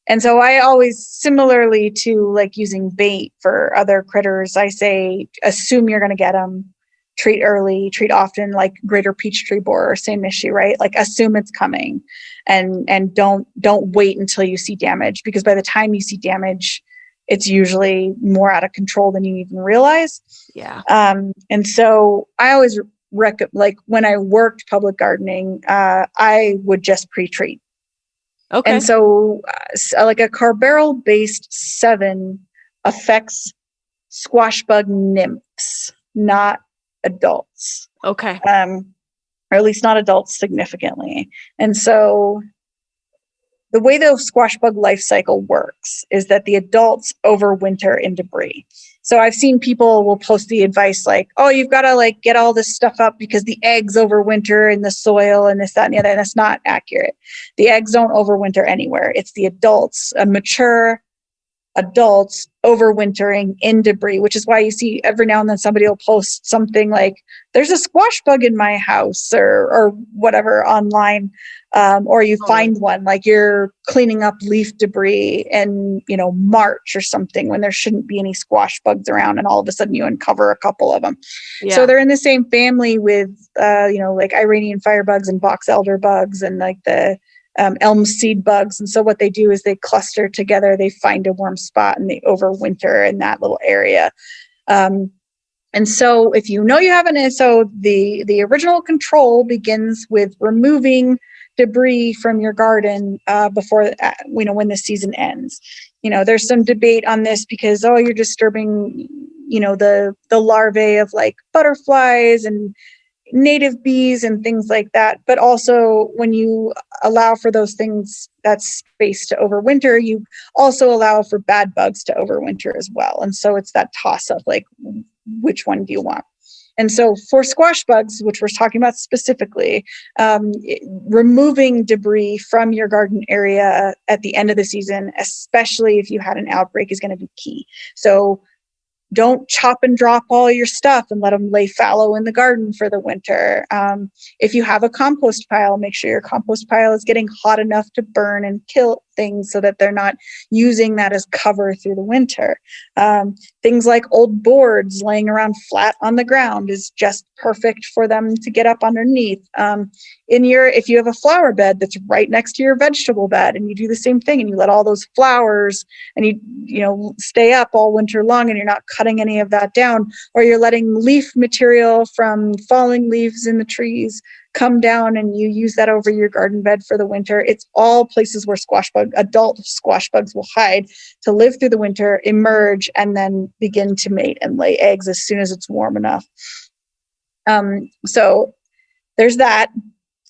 and so I always, similarly to like using bait for other critters, I say, assume you're going to get them, treat early, treat often, like greater peachtree borer or same issue, right? Like assume it's coming and don't wait until you see damage, because by the time you see damage, it's usually more out of control than you even realize. Yeah. And so I always like when I worked public gardening, I would just pre-treat. Okay. And so like a carbaryl based 7 affects squash bug nymphs, not adults. Okay. Or at least not adults significantly. And so the way the squash bug life cycle works is that the adults overwinter in debris. So I've seen people will post the advice like, oh, you've got to like get all this stuff up because the eggs overwinter in the soil and this, that, and the other. And that's not accurate. The eggs don't overwinter anywhere. It's the adults, mature adults overwintering in debris, which is why you see every now and then somebody will post something like, there's a squash bug in my house or whatever online. Or you find one, like you're cleaning up leaf debris in, March or something when there shouldn't be any squash bugs around, and all of a sudden you uncover a couple of them. Yeah. So they're in the same family with, like Iranian firebugs and box elder bugs and like the elm seed bugs. And so what they do is they cluster together, they find a warm spot and they overwinter in that little area. And so if you know you have the original control begins with removing debris from your garden before, when the season ends. There's some debate on this because, you're disturbing, the larvae of like butterflies and native bees and things like that. But also when you allow for those things, that space to overwinter, you also allow for bad bugs to overwinter as well. And so it's that toss of like, which one do you want? And so for squash bugs, which we're talking about specifically, removing debris from your garden area at the end of the season, especially if you had an outbreak, is going to be key. So don't chop and drop all your stuff and let them lay fallow in the garden for the winter. If you have a compost pile, make sure your compost pile is getting hot enough to burn and kill things so that they're not using that as cover through the winter. Things like old boards laying around flat on the ground is just perfect for them to get up underneath. If you have a flower bed that's right next to your vegetable bed and you do the same thing and you let all those flowers and you stay up all winter long and you're not cutting any of that down, or you're letting leaf material from falling leaves in the trees come down and you use that over your garden bed for the winter. It's all places where adult squash bugs will hide to live through the winter, emerge, and then begin to mate and lay eggs as soon as it's warm enough. So there's that.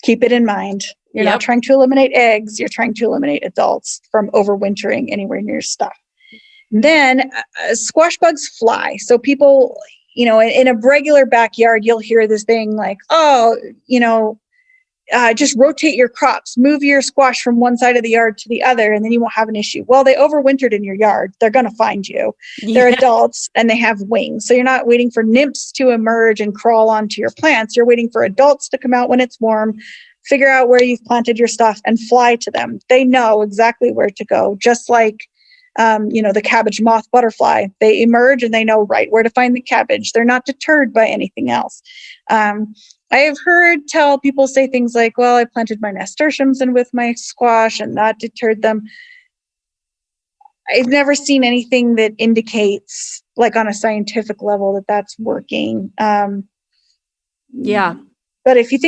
Keep it in mind. You're not trying to eliminate eggs. You're trying to eliminate adults from overwintering anywhere near stuff. Then squash bugs fly. So people, in a regular backyard, you'll hear this thing like, just rotate your crops, move your squash from one side of the yard to the other, and then you won't have an issue. Well, they overwintered in your yard. They're going to find you. Yeah. They're adults and they have wings. So you're not waiting for nymphs to emerge and crawl onto your plants. You're waiting for adults to come out when it's warm, figure out where you've planted your stuff and fly to them. They know exactly where to go, just like the cabbage moth butterfly. They emerge and they know right where to find the cabbage. They're not deterred by anything else. I have heard people say things like, well, I planted my nasturtiums in with my squash and that deterred them. I've never seen anything that indicates, like on a scientific level, that that's working. Yeah. But if you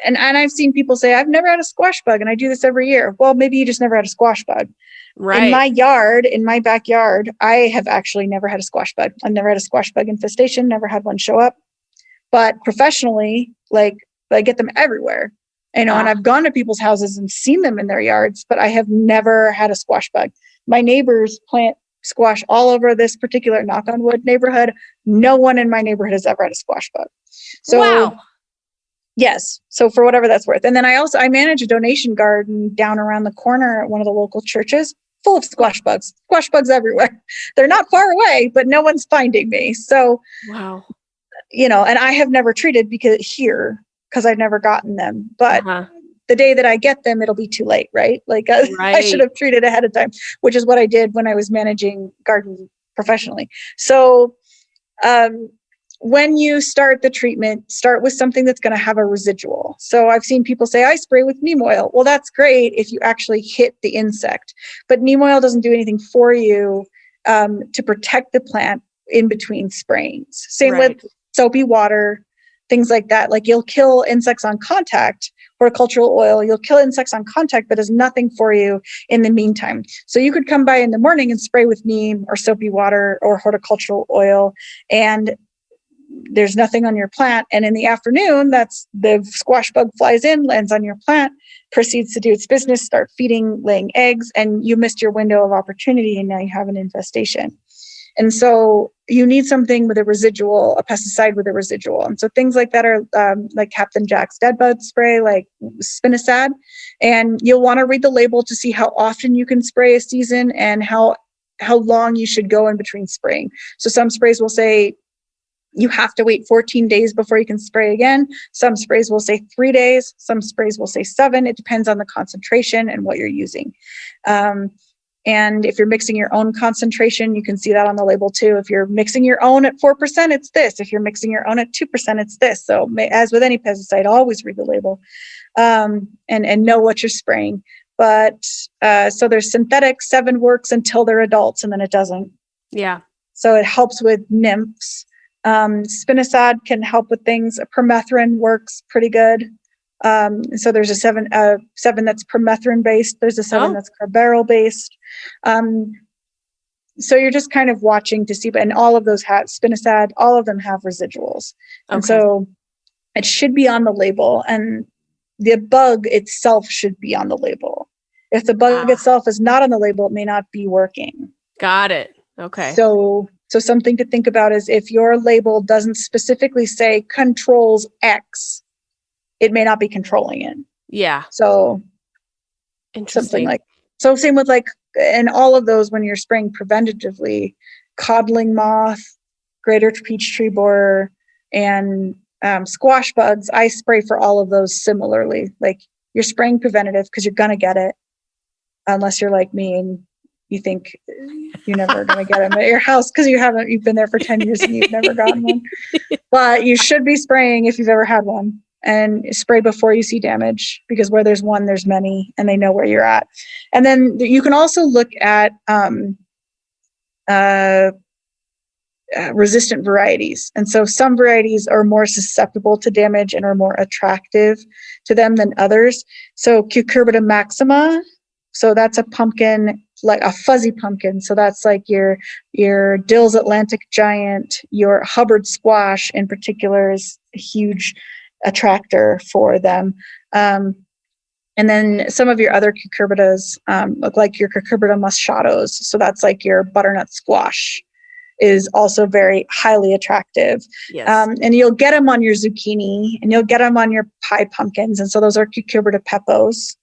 and I've seen people say, I've never had a squash bug and I do this every year. Well, maybe you just never had a squash bug. Right. In my backyard, I have actually never had a squash bug. I've never had a squash bug infestation, never had one show up. But professionally, like I get them everywhere, and I've gone to people's houses and seen them in their yards, but I have never had a squash bug. My neighbors plant squash all over this particular, knock on wood, neighborhood. No one in my neighborhood has ever had a squash bug. So, wow. Yes. So for whatever that's worth. And then I manage a donation garden down around the corner at one of the local churches, full of squash bugs everywhere. They're not far away, but no one's finding me. So, wow. And I have never treated because I've never gotten them, but the day that I get them, it'll be too late. Right. Like I should have treated ahead of time, which is what I did when I was managing gardens professionally. So, when you start the treatment, start with something that's going to have a residual. So I've seen people say, I spray with neem oil. Well, that's great if you actually hit the insect, but neem oil doesn't do anything for you to protect the plant in between sprayings. Same with soapy water, things like that. Like you'll kill insects on contact. Horticultural oil, you'll kill insects on contact, but does nothing for you in the meantime. So you could come by in the morning and spray with neem or soapy water or horticultural oil, and there's nothing on your plant. And in the afternoon, that's the squash bug flies in, lands on your plant, proceeds to do its business, start feeding, laying eggs, and you missed your window of opportunity and now you have an infestation. And so you need something with a residual, a pesticide with a residual. And so things like that are like Captain Jack's dead bug spray, like spinosad. And you'll want to read the label to see how often you can spray a season and how long you should go in between spraying. So some sprays will say you have to wait 14 days before you can spray again. Some sprays will say 3 days. Some sprays will say 7. It depends on the concentration and what you're using. And if you're mixing your own concentration, you can see that on the label too. If you're mixing your own at 4%, it's this. If you're mixing your own at 2%, it's this. So as with any pesticide, always read the label and know what you're spraying. But so there's synthetic, 7 works until they're adults and then it doesn't. Yeah. So it helps with nymphs. Spinosad can help with things. Permethrin works pretty good. So there's a seven that's permethrin based. There's a 7 that's carbaryl based. So you're just kind of watching to see, and all of those have spinosad, all of them have residuals. And so it should be on the label, and the bug itself should be on the label. If the bug itself is not on the label, it may not be working. Got it. Okay. So something to think about is if your label doesn't specifically say controls X, it may not be controlling it. Yeah. So interesting. Same with and all of those when you're spraying preventatively, codling moth, greater peach tree borer, and squash bugs. I spray for all of those similarly. Like you're spraying preventative because you're gonna get it, unless you're like me and you think you're never gonna get them at your house because you've been there for 10 years and you've never gotten one. But you should be spraying if you've ever had one. And spray before you see damage, because where there's one, there's many, and they know where you're at. And then you can also look at resistant varieties. And so some varieties are more susceptible to damage and are more attractive to them than others. So Cucurbita maxima, so that's a pumpkin, like a fuzzy pumpkin. So that's like your Dill's Atlantic Giant, your Hubbard squash in particular is a huge attractor for them. And then some of your other cucurbitas look like your Cucurbita moschatos. So that's like your butternut squash is also very highly attractive. Yes. And you'll get them on your zucchini and you'll get them on your pie pumpkins. And so those are Cucurbita pepos.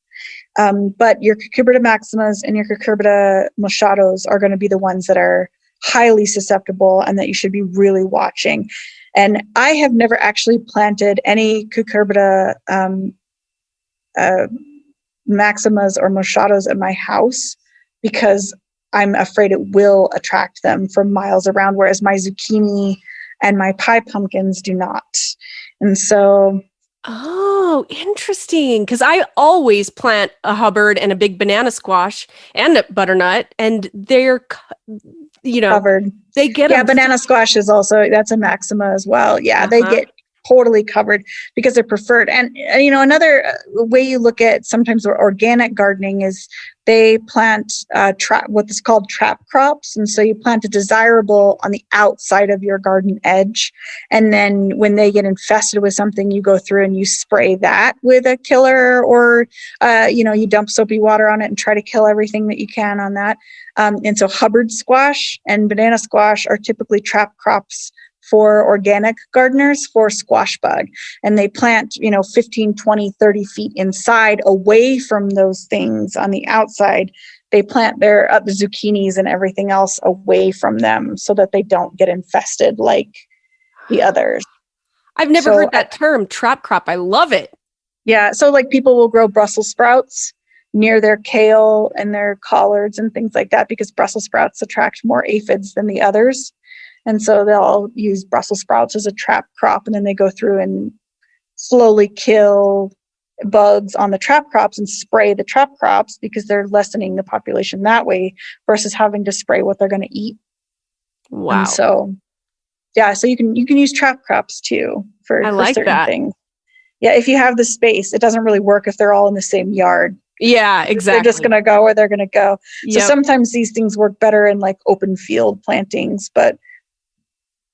But your Cucurbita maximas and your Cucurbita moschatos are going to be the ones that are highly susceptible and that you should be really watching. And I have never actually planted any Cucurbita maximas or moschatos at my house because I'm afraid it will attract them from miles around, whereas my zucchini and my pie pumpkins do not. And so... Oh, interesting. Because I always plant a Hubbard and a big banana squash and a butternut, and they're, covered. They get banana squash is also, that's a maxima as well. Yeah, they get totally covered because they're preferred. And another way you look at sometimes organic gardening is they plant what is called trap crops. And so you plant a desirable on the outside of your garden edge. And then when they get infested with something, you go through and you spray that with a killer, or, you dump soapy water on it and try to kill everything that you can on that. And so Hubbard squash and banana squash are typically trap crops for organic gardeners for squash bug. And they plant, 15, 20, 30 feet inside away from those things on the outside. They plant their the zucchinis and everything else away from them so that they don't get infested like the others. I've never heard that term, trap crop. I love it. Yeah. So like people will grow Brussels sprouts near their kale and their collards and things like that because Brussels sprouts attract more aphids than the others. And so they'll use Brussels sprouts as a trap crop, and then they go through and slowly kill bugs on the trap crops and spray the trap crops because they're lessening the population that way versus having to spray what they're going to eat. Wow. And so, so you can use trap crops too for certain things. Yeah, if you have the space, it doesn't really work if they're all in the same yard. Yeah, exactly. They're just going to go where they're going to go. So sometimes these things work better in like open field plantings, but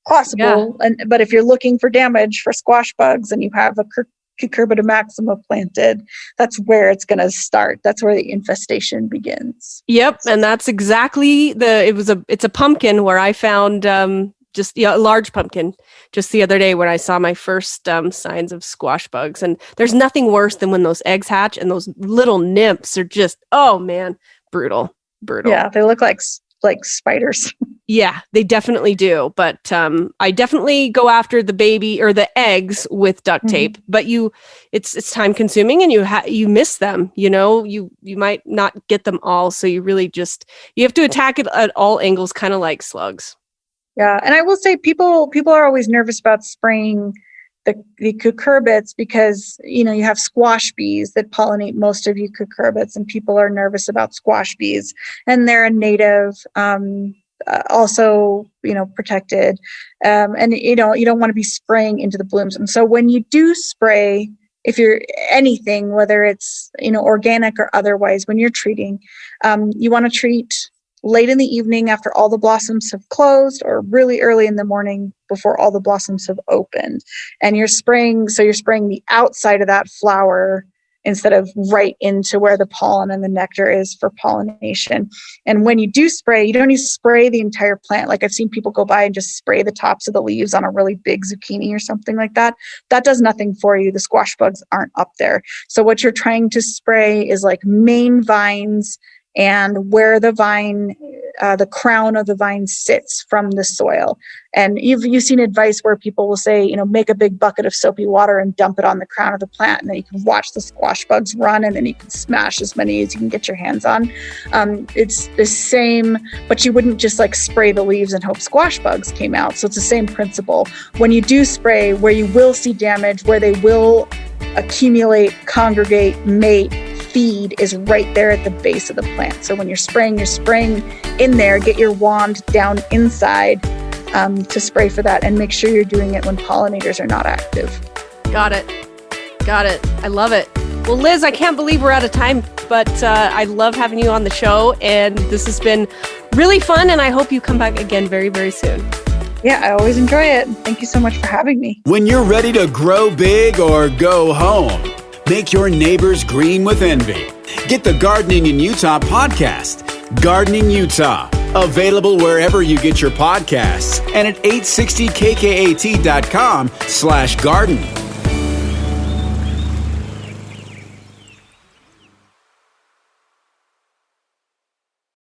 possible. Yeah. But if you're looking for damage for squash bugs and you have a Cucurbita maxima planted, that's where it's going to start. That's where the infestation begins. Yep, and that's exactly it's a pumpkin where I found a large pumpkin just the other day when I saw my first signs of squash bugs. And there's nothing worse than when those eggs hatch and those little nymphs are just, oh man, brutal. Yeah, they look like spiders. Yeah, they definitely do. But I definitely go after the baby or the eggs with duct tape. But it's time consuming, and you miss them. You might not get them all, so you really you have to attack it at all angles, kind of like slugs. Yeah, and I will say people are always nervous about spraying the cucurbits because you have squash bees that pollinate most of your cucurbits, and people are nervous about squash bees, and they're a native also, protected. And, you don't want to be spraying into the blooms. And so when you do spray, if you're anything, whether it's, organic or otherwise, when you're treating, you want to treat late in the evening after all the blossoms have closed, or really early in the morning before all the blossoms have opened. And you're spraying the outside of that flower instead of right into where the pollen and the nectar is for pollination. And when you do spray, you don't need to spray the entire plant. Like I've seen people go by and just spray the tops of the leaves on a really big zucchini or something like that. That does nothing for you. The squash bugs aren't up there. So what you're trying to spray is like main vines and where the vine, the crown of the vine sits from the soil. And you've seen advice where people will say, make a big bucket of soapy water and dump it on the crown of the plant, and then you can watch the squash bugs run, and then you can smash as many as you can get your hands on. It's the same, but you wouldn't just like spray the leaves and hope squash bugs came out. So it's the same principle. When you do spray, where you will see damage, where they will accumulate, congregate, mate, feed, is right there at the base of the plant. So when you're spraying in there. Get your wand down inside to spray for that, and make sure you're doing it when pollinators are not active. Got it. I love it. Well, Liz, I can't believe we're out of time, but I love having you on the show, and this has been really fun, and I hope you come back again very, very soon. Yeah, I always enjoy it. Thank you so much for having me. When you're ready to grow big or go home, make your neighbors green with envy. Get the Gardening in Utah podcast, Gardening Utah, available wherever you get your podcasts and at 860kkat.com/garden.